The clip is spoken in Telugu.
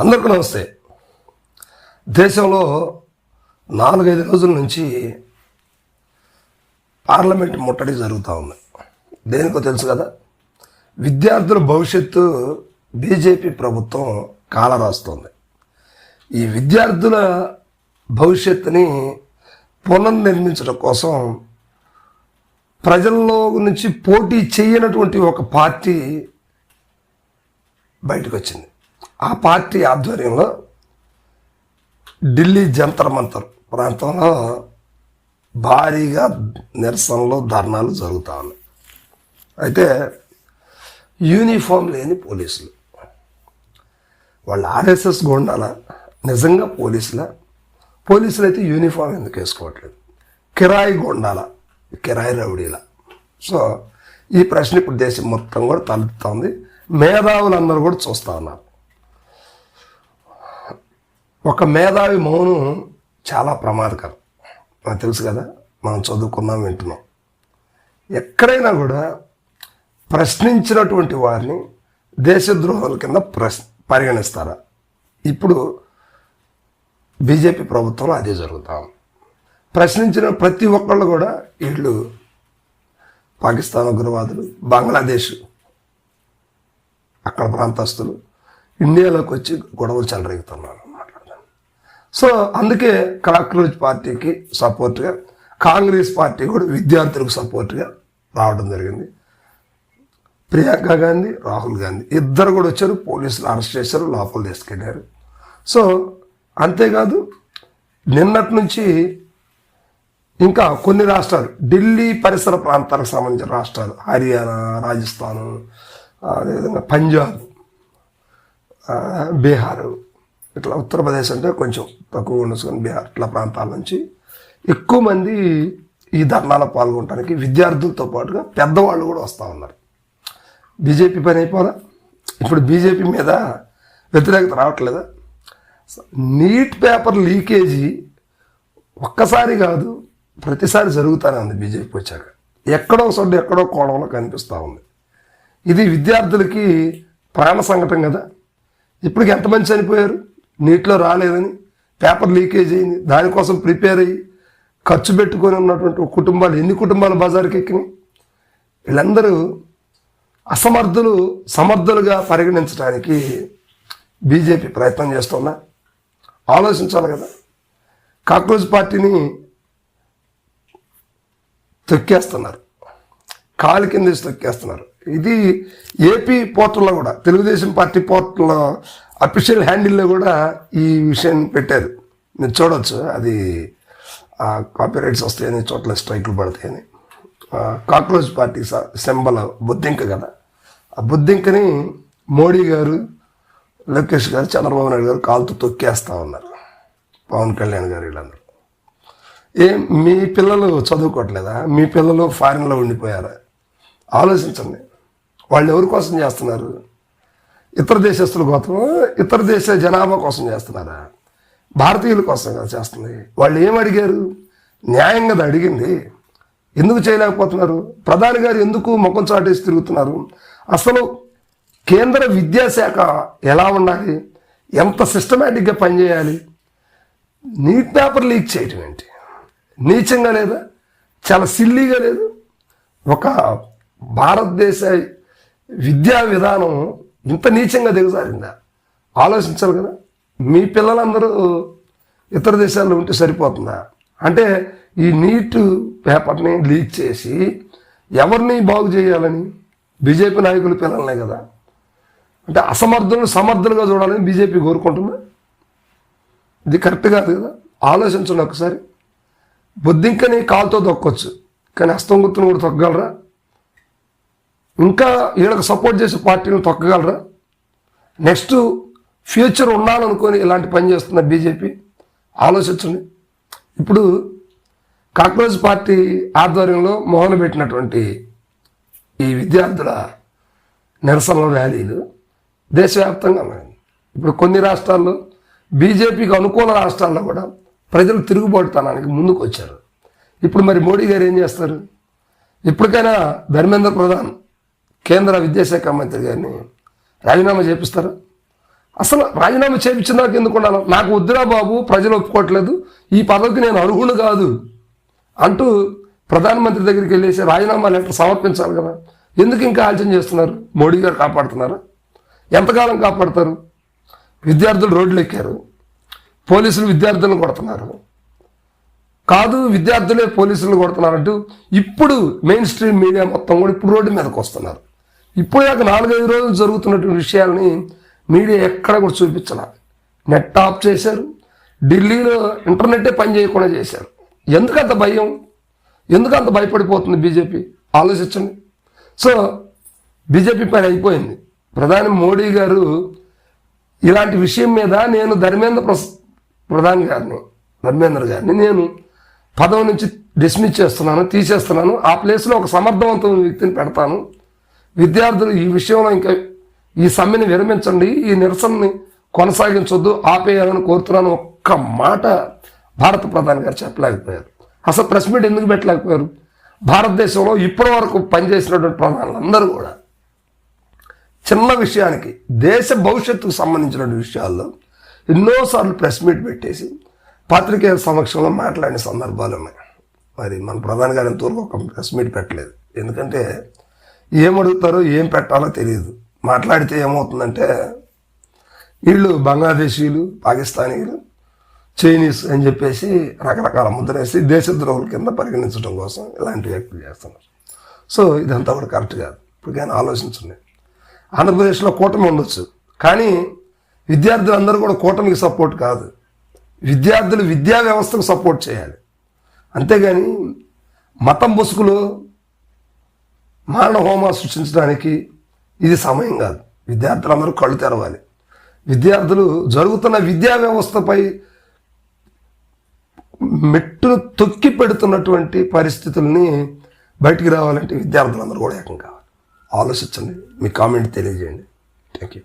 అందరికీ నమస్తే. దేశంలో 4-5 రోజుల నుంచి పార్లమెంట్ ముట్టడి జరుగుతూ ఉంది. దేనికో తెలుసు కదా, విద్యార్థుల భవిష్యత్తు బీజేపీ ప్రభుత్వం కాలరాస్తోంది. ఈ విద్యార్థుల భవిష్యత్తుని పునర్నిర్మించడం కోసం ప్రజల్లో నుంచి పోటీ చేయనటువంటి ఒక పార్టీ బయటకు వచ్చింది. ఆ పార్టీ ఆధ్వర్యంలో ఢిల్లీ జంతర్ మంతర్ ప్రాంతంలో భారీగా నిరసనలు ధర్నాలు జరుగుతూ ఉన్నాయి. అయితే యూనిఫామ్ లేని పోలీసులు, వాళ్ళు ఆర్ఎస్ఎస్ గుండాల, నిజంగా పోలీసులు అయితే యూనిఫామ్ ఎందుకు వేసుకోవట్లేదు? కిరాయి గుండాల, కిరాయి రౌడీల? సో ఈ ప్రశ్న ఇప్పుడు దేశం మొత్తం కూడా తలెత్తుతోంది. మేధావులందరూ కూడా చూస్తూ ఉన్నారు. ఒక మేధావి మౌనం చాలా ప్రమాదకరం. నాకు తెలుసు కదా, మనం చదువుకున్నాం, వింటున్నాం. ఎక్కడైనా కూడా ప్రశ్నించినటువంటి వారిని దేశద్రోహాల కింద పరిగణిస్తారా? ఇప్పుడు బీజేపీ ప్రభుత్వం అదే జరుగుతాం. ప్రశ్నించిన ప్రతి ఒక్కళ్ళు కూడా వీళ్ళు పాకిస్తాన్ ఉగ్రవాదులు, బంగ్లాదేశ్ అక్కడ ప్రాంతస్తులు ఇండియాలోకి వచ్చి గొడవలు చెలరేగుతున్నారు మాట్లాడదాం. సో అందుకే కాక్రోచ్ పార్టీకి సపోర్ట్గా కాంగ్రెస్ పార్టీ కూడా విద్యార్థులకు సపోర్ట్గా రావడం జరిగింది. ప్రియాంక గాంధీ, రాహుల్ గాంధీ ఇద్దరు కూడా వచ్చారు. పోలీసులు అరెస్ట్ చేశారు, లోపల తీసుకెళ్ళారు. సో అంతేకాదు, నిన్నటి నుంచి ఇంకా కొన్ని రాష్ట్రాలు, ఢిల్లీ పరిసర ప్రాంతాలకు సంబంధించిన రాష్ట్రాలు, హర్యానా, రాజస్థాను, అదేవిధంగా పంజాబ్, బీహార్, ఇట్లా ఉత్తరప్రదేశ్ అంటే కొంచెం తక్కువ ఉండొచ్చు, బీహార్ ఇట్లా ప్రాంతాల నుంచి ఎక్కువ మంది ఈ ధర్నాలో పాల్గొనడానికి విద్యార్థులతో పాటుగా పెద్దవాళ్ళు కూడా వస్తూ ఉన్నారు. బీజేపీ పని అయిపోదా? ఇప్పుడు బీజేపీ మీద వ్యతిరేకత రావట్లేదా? నీట్ పేపర్ లీకేజీ ఒక్కసారి కాదు, ప్రతిసారి జరుగుతూనే ఉంది. బీజేపీ వచ్చాక ఎక్కడో సొడ్డు, ఎక్కడో కోణంలో కనిపిస్తూ ఉంది. ఇది విద్యార్థులకి ప్రాణ సంకటం కదా. ఇప్పటికి ఎంతమంది చనిపోయారు? నీటిలో రాలేదని, పేపర్ లీకేజ్ అయింది, దానికోసం ప్రిపేర్ అయ్యి ఖర్చు పెట్టుకొని ఉన్నటువంటి కుటుంబాలు, ఎన్ని కుటుంబాలు బజారుకి ఎక్కినాయి? వీళ్ళందరూ అసమర్థులు సమర్థులుగా పరిగణించడానికి బీజేపీ ప్రయత్నం చేస్తున్నా. ఆలోచించాలి కదా. కాక్రోచ్ పార్టీని తొక్కేస్తున్నారు, కాలు కింద తొక్కేస్తున్నారు. ఇది ఏపీ పోర్టల్లో కూడా, తెలుగుదేశం పార్టీ పోర్టల్లో అఫీషియల్ హ్యాండిల్లో కూడా ఈ విషయాన్ని పెట్టారు. మీరు చూడవచ్చు. అది కాపీరైట్స్ వస్తాయని, చోట్ల స్ట్రైకులు పడతాయని. కాక్రోచ్ పార్టీ సింబల్ బొద్దింక కదా. ఆ బొద్దింకని మోడీ గారు, లోకేష్ గారు, చంద్రబాబు నాయుడు గారు కాలుతో తొక్కేస్తూ ఉన్నారు. పవన్ కళ్యాణ్ గారు వీళ్ళందరూ. మీ పిల్లలు చదువుకోవట్లేదా? మీ పిల్లలు ఫారిన్లో ఉండిపోయారా? ఆలోచించండి. వాళ్ళు ఎవరి కోసం చేస్తున్నారు? ఇతర దేశస్తుల కోసం, ఇతర దేశ జనాభా కోసం చేస్తున్నారా? భారతీయుల కోసం కదా చేస్తుంది. వాళ్ళు ఏం అడిగారు? న్యాయం కదా అడిగింది. ఎందుకు చేయలేకపోతున్నారు? ప్రధాని గారు ఎందుకు ముఖం చాటేసి తిరుగుతున్నారు? అసలు కేంద్ర విద్యాశాఖ ఎలా ఉండాలి? ఎంత సిస్టమేటిక్గా పనిచేయాలి? నీట్ పేపర్ లీక్ చేయటం ఏంటి? నీచంగా లేదా? చాలా సిల్లీగా లేదు? ఒక భారతదేశ విద్యా విధానం ఇంత నీచంగా దిగజారిందా? ఆలోచించాలి కదా. మీ పిల్లలందరూ ఇతర దేశాల్లో ఉంటే సరిపోతుందా? అంటే ఈ నీట్ పేపర్ని లీక్ చేసి ఎవరిని బాగు చేయాలని? బీజేపీ నాయకుల పిల్లలనే కదా. అంటే అసమర్థులను సమర్థులుగా చూడాలని బీజేపీ కోరుకుంటుందా? ఇది కరెక్ట్ కాదు కదా. ఆలోచించండి ఒకసారి. బొద్దింకని కాలుతో తొక్కొచ్చు, కానీ హస్తం గుర్తును కూడా తొక్కగలరా? ఇంకా వీళ్ళకి సపోర్ట్ చేసే పార్టీని తొక్కగలరా? నెక్స్ట్ ఫ్యూచర్ ఉండాలనుకొని ఇలాంటి పని చేస్తున్న బీజేపీ ఆలోచించండి. ఇప్పుడు కాక్రోచ్ పార్టీ ఆధ్వర్యంలో మొదలుపెట్టినటువంటి ఈ విద్యార్థుల నిరసనల ర్యాలీలు దేశవ్యాప్తంగా ఉన్నాయి. ఇప్పుడు కొన్ని రాష్ట్రాల్లో, బీజేపీకి అనుకూల రాష్ట్రాల్లో కూడా ప్రజలు తిరుగుబాటుతనానికి ముందుకు వచ్చారు. ఇప్పుడు మరి మోడీ గారు ఏం చేస్తారు? ఇప్పటికైనా ధర్మేంద్ర ప్రధాన్ కేంద్ర విద్యాశాఖ మంత్రి గారిని రాజీనామా చేపిస్తారా? అసలు రాజీనామా చేయించిన దాకా ఎందుకు ఉండాలి? నాకు వద్దురా బాబు, ప్రజలు ఒప్పుకోవట్లేదు, ఈ పదవికి నేను అర్హుడు కాదు అంటూ ప్రధానమంత్రి దగ్గరికి వెళ్ళేసి రాజీనామా లెటర్ సమర్పించాలి కదా. ఎందుకు ఇంకా ఆలోచన చేస్తున్నారు? మోడీ గారు కాపాడుతున్నారా? ఎంతకాలం కాపాడతారు? విద్యార్థులు రోడ్లు ఎక్కారు, పోలీసులు విద్యార్థులను కొడుతున్నారు, కాదు విద్యార్థులే పోలీసులను కొడుతున్నారంటూ ఇప్పుడు మెయిన్ స్ట్రీమ్ మీడియా మొత్తం కూడా ఇప్పుడు రోడ్డు మీదకి వస్తున్నారు. ఇప్పుడు దాకా 4-5 రోజులు జరుగుతున్నటువంటి విషయాలని మీడియా ఎక్కడ కూడా చూపించాల. నెట్ ఆఫ్ చేశారు, ఢిల్లీలో ఇంటర్నెట్టే పని చేయకుండా చేశారు. ఎందుకంత భయం? ఎందుకంత భయపడిపోతుంది బీజేపీ? ఆలోచించండి. సో బీజేపీ పని అయిపోయింది. ప్రధాని మోడీ గారు ఇలాంటి విషయం మీద నేను ధర్మేంద్ర గారిని నేను పదవి నుంచి డిస్మిస్ చేస్తున్నాను, తీసేస్తున్నాను, ఆ ప్లేస్లో ఒక సమర్థవంతమైన వ్యక్తిని పెడతాను, విద్యార్థులు ఈ విషయంలో ఇంకా ఈ సమ్మెని విరమించండి, ఈ నిరసనని కొనసాగించొద్దు, ఆపేయాలని కోరుతున్నాను ఒక్క మాట భారత ప్రధాని గారు చెప్పలేకపోయారు. అసలు ప్రెస్ మీట్ ఎందుకు పెట్టలేకపోయారు? భారతదేశంలో ఇప్పటి వరకు పనిచేసినటువంటి ప్రధానులందరూ కూడా చిన్న విషయానికి దేశ భవిష్యత్తుకు సంబంధించినటువంటి విషయాల్లో ఎన్నోసార్లు ప్రెస్ మీట్ పెట్టేసి పాత్రికేయుల సమక్షంలో మాట్లాడిన సందర్భాలు ఉన్నాయి. మరి మన ప్రధాని గారు ఎంతవరకు ఒక ప్రెస్ మీట్ పెట్టలేదు. ఎందుకంటే ఏం అడుగుతారో ఏం పెట్టాలో తెలియదు. మాట్లాడితే ఏమవుతుందంటే వీళ్ళు బంగ్లాదేశీయులు, పాకిస్తానీలు, చైనీస్ అని చెప్పేసి రకరకాల ముద్రేసి దేశద్రోహుల కింద పరిగణించడం కోసం ఇలాంటి వ్యాఖ్యలు చేస్తున్నారు. సో ఇదంతా కూడా కరెక్ట్ కాదు. ఇప్పటికైనా ఆలోచించండి. ఆంధ్రప్రదేశ్లో కూటమి ఉండొచ్చు, కానీ విద్యార్థులందరూ కూడా కూటమికి సపోర్ట్ కాదు, విద్యార్థులు విద్యా వ్యవస్థకు సపోర్ట్ చేయాలి. అంతేగాని మతం ముసుగులో మారణ హోమా సృష్టించడానికి ఇది సమయం కాదు. విద్యార్థులందరూ కళ్ళు తెరవాలి. విద్యార్థులు జరుగుతున్న విద్యా వ్యవస్థపై మెట్టును తొక్కి పెడుతున్నటువంటి పరిస్థితుల్ని బయటికి రావాలంటే విద్యార్థులందరూ కూడా ఏకం కావాలి. ఆలోచించండి, మీ కామెంట్ తెలియజేయండి. Thank you.